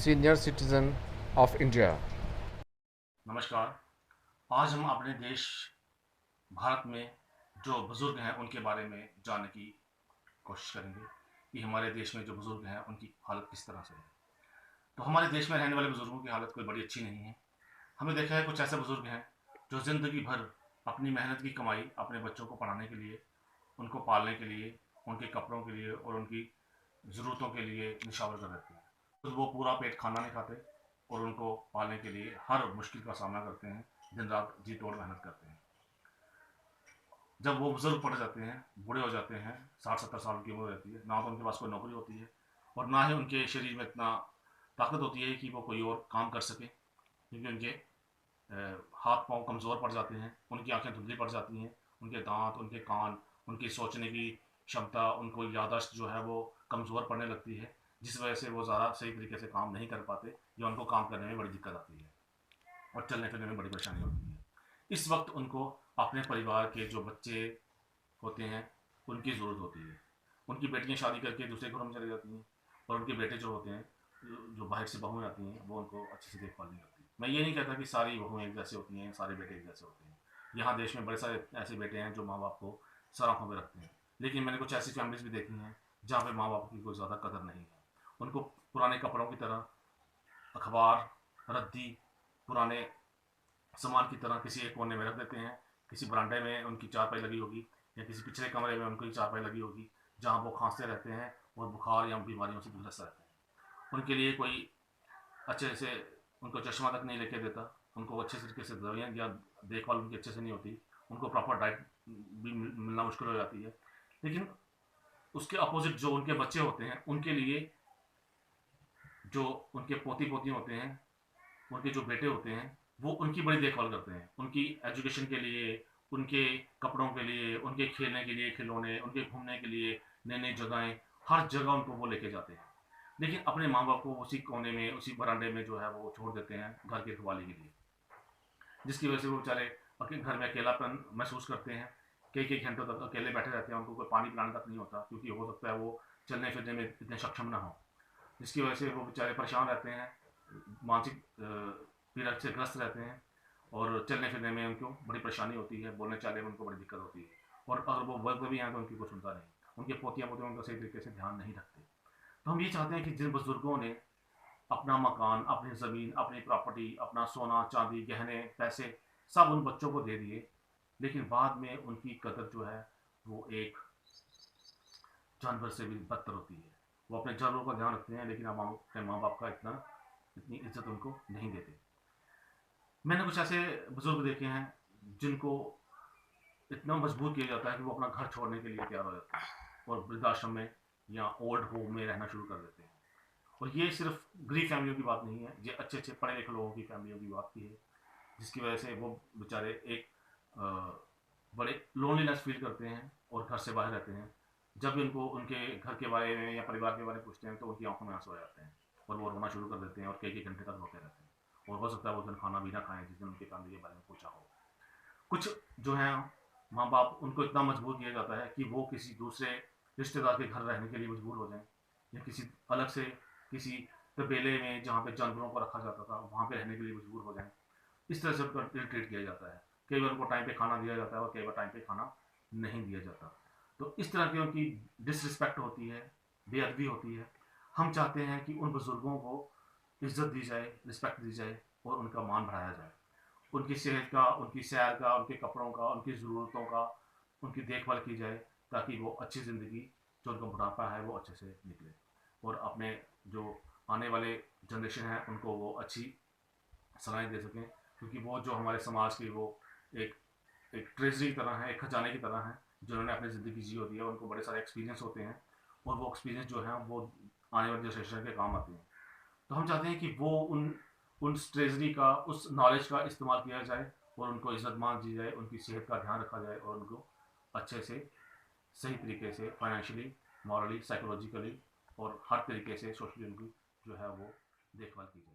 senior citizen of India. नमस्कार। आज हम अपने देश भारत में जो बुज़ुर्ग हैं उनके बारे में जानने की कोशिश करेंगे कि हमारे देश में जो बुज़ुर्ग हैं उनकी हालत किस तरह से है। तो हमारे देश में रहने वाले बुज़ुर्गों की हालत कोई बड़ी अच्छी नहीं है। हमने देखा है कुछ ऐसे बुज़ुर्ग हैं जो ज़िंदगी भर अपनी मेहनत की कमाई अपने बच्चों को पढ़ाने के लिए, उनको पालने के लिए, उनके कपड़ों के लिए और उनकी ज़रूरतों के लिए निछावर कर देते हैं। तो वो पूरा पेट खाना नहीं खाते और उनको पालने के लिए हर मुश्किल का सामना करते हैं, दिन रात जी तोड़ मेहनत करते हैं। जब वो बुजुर्ग पड़ जाते हैं, बूढ़े हो जाते हैं, 60-70 साल की उम्र रहती है, ना तो उनके पास कोई नौकरी होती है और ना ही उनके शरीर में इतना ताकत होती है कि वो कोई और काम कर सके, क्योंकि उनके हाथ पाँव कमज़ोर पड़ जाते हैं, उनकी आंखें धुंधली पड़ जाती हैं, उनके दांत, उनके कान, उनकी सोचने की क्षमता, उनको याददाश्त जो है वो कमज़ोर पड़ने लगती है, जिस वजह से वो ज़्यादा सही तरीके से काम नहीं कर पाते या उनको काम करने में बड़ी दिक्कत आती है और चलने फिरने में बड़ी परेशानी होती है। इस वक्त उनको अपने परिवार के जो बच्चे होते हैं उनकी ज़रूरत होती है। उनकी बेटियां शादी करके दूसरे घरों में चली जाती हैं और उनके बेटे जो होते हैं, जो बाहर से बहुएं आती हैं, वो उनको अच्छे से देखभाल नहीं करती। मैं ये नहीं कहता कि सारी बहुएं एक जैसे होती हैं, सारे बेटे एक जैसे होते हैं। यहाँ देश में बड़े सारे ऐसे बेटे हैं जो माँ बाप को सर आँखों में रखते हैं, लेकिन मैंने कुछ ऐसी फैमिलीज भी देखी हैं जहाँ पे माँ बाप की कोई ज़्यादा कदर नहीं है। उनको पुराने कपड़ों की तरह, अखबार, रद्दी, पुराने सामान की तरह किसी एक कोने में रख देते हैं। किसी बरामदे में उनकी चारपाई लगी होगी या किसी पिछले कमरे में उनकी चारपाई लगी होगी, जहाँ वो खांसते रहते हैं और बुखार या बीमारियों से ग्रस्त रहते हैं। उनके लिए कोई अच्छे से उनको चश्मा तक नहीं लेके देता, उनको अच्छे तरीके से दवाइयाँ या देखभाल उनकी अच्छे से नहीं होती, उनको प्रॉपर डाइट भी मिलना मुश्किल हो जाती है। लेकिन उसके अपोजिट जो उनके बच्चे होते हैं उनके लिए, जो उनके पोती पोतियाँ होते हैं, उनके जो बेटे होते हैं, वो उनकी बड़ी देखभाल करते हैं। उनकी एजुकेशन के लिए, उनके कपड़ों के लिए, उनके खेलने के लिए खिलौने, उनके घूमने के लिए नई नई जगहें, हर जगह उनको वो लेके जाते हैं। लेकिन अपने माँ बाप को उसी कोने में, उसी बरामदे में जो है वो छोड़ देते हैं घर की रखवाली के लिए, जिसकी वजह से वो बेचारे अपने घर में अकेलापन महसूस करते हैं। कई कई घंटों तक अकेले बैठे रहते हैं, उनको कोई पानी पिलाने तक नहीं होता, क्योंकि हो सकता है वो चलने फिरने में इतने सक्षम ना हो, जिसकी वजह से वो बेचारे परेशान रहते हैं, मानसिक पीड़ा से ग्रस्त रहते हैं और चलने फिरने में उनको बड़ी परेशानी होती है, बोलने चालने में उनको बड़ी दिक्कत होती है। और अगर वो वर्क में भी हैं तो उनकी कोई सुनता नहीं, उनके पोतियाँ पोते उनका सही तरीके से ध्यान नहीं रखते। तो हम ये चाहते हैं कि जिन बुजुर्गों ने अपना मकान, अपनी ज़मीन, अपनी प्रॉपर्टी, अपना सोना चांदी, गहने, पैसे सब उन बच्चों को दे दिए, लेकिन बाद में उनकी कदर जो है वो एक जानवर से भी बदतर होती है। वो अपने जानवरों का ध्यान रखते हैं, लेकिन अपने माँ बाप का इतनी इज्जत उनको नहीं देते। मैंने कुछ ऐसे बुजुर्ग देखे हैं जिनको इतना मजबूर किया जाता है कि वो अपना घर छोड़ने के लिए तैयार हो जाते हैं और वृद्धाश्रम में या ओल्ड होम में रहना शुरू कर देते हैं। और ये सिर्फ गरीब फैमिलियों की बात नहीं है, ये अच्छे अच्छे पढ़े लिखे लोगों की फैमिलियों की बात की है, जिसकी वजह से वो बेचारे एक बड़े लोनलीनेस फील करते हैं और घर से बाहर रहते हैं। जब भी उनको उनके घर के बारे में या परिवार के बारे में पूछते हैं तो उनकी आंखों में आंसू आ जाते हैं और वो रोना शुरू कर देते हैं और कई कई घंटे तक रोते रहते हैं। और हो सकता है वो दिन खाना भी ना खाएं जिस दिन उनकी फैमिली के बारे में पूछा हो। कुछ जो है माँ बाप, उनको इतना मजबूर किया जाता है कि वो किसी दूसरे रिश्तेदार के घर रहने के लिए मजबूर हो जाएं, या किसी अलग से किसी तबेले में जहाँ पे जानवरों को रखा जाता था वहाँ पे रहने के लिए मजबूर हो जाएं। इस तरह से उनको ट्रीट किया जाता है। कई बार उनको टाइम पे खाना दिया जाता है और कई बार टाइम पे खाना नहीं दिया जाता। तो इस तरह की उनकी डिसरिस्पेक्ट होती है, बेअदबी होती है। हम चाहते हैं कि उन बुज़ुर्गों को इज़्ज़त दी जाए, रिस्पेक्ट दी जाए और उनका मान बढ़ाया जाए। उनकी सेहत का, उनकी सैर का, उनके कपड़ों का, उनकी ज़रूरतों का, उनकी देखभाल की जाए, ताकि वो अच्छी ज़िंदगी, जो उनका बुढ़ापा है वो अच्छे से निकले और अपने जो आने वाले जनरेशन है उनको वो अच्छी सलाहें दे सकें। क्योंकि वो जो हमारे समाज की वो एक एक ट्रेजरी की तरह है, एक खजाने की तरह है, जिन्होंने अपनी ज़िंदगी जी होती है, उनको बड़े सारे एक्सपीरियंस होते हैं और वो एक्सपीरियंस जो है वो आने वाली जनरेशन के काम आते हैं। तो हम चाहते हैं कि वो उन ट्रेजरी का, उस नॉलेज का इस्तेमाल किया जाए और उनको इज्जत मान दी जाए, उनकी सेहत का ध्यान रखा जाए और उनको अच्छे से सही तरीके से फाइनेंशियली, मॉरली, साइकोलॉजिकली और हर तरीके से सोशली उनकी जो है वो देखभाल की जाए।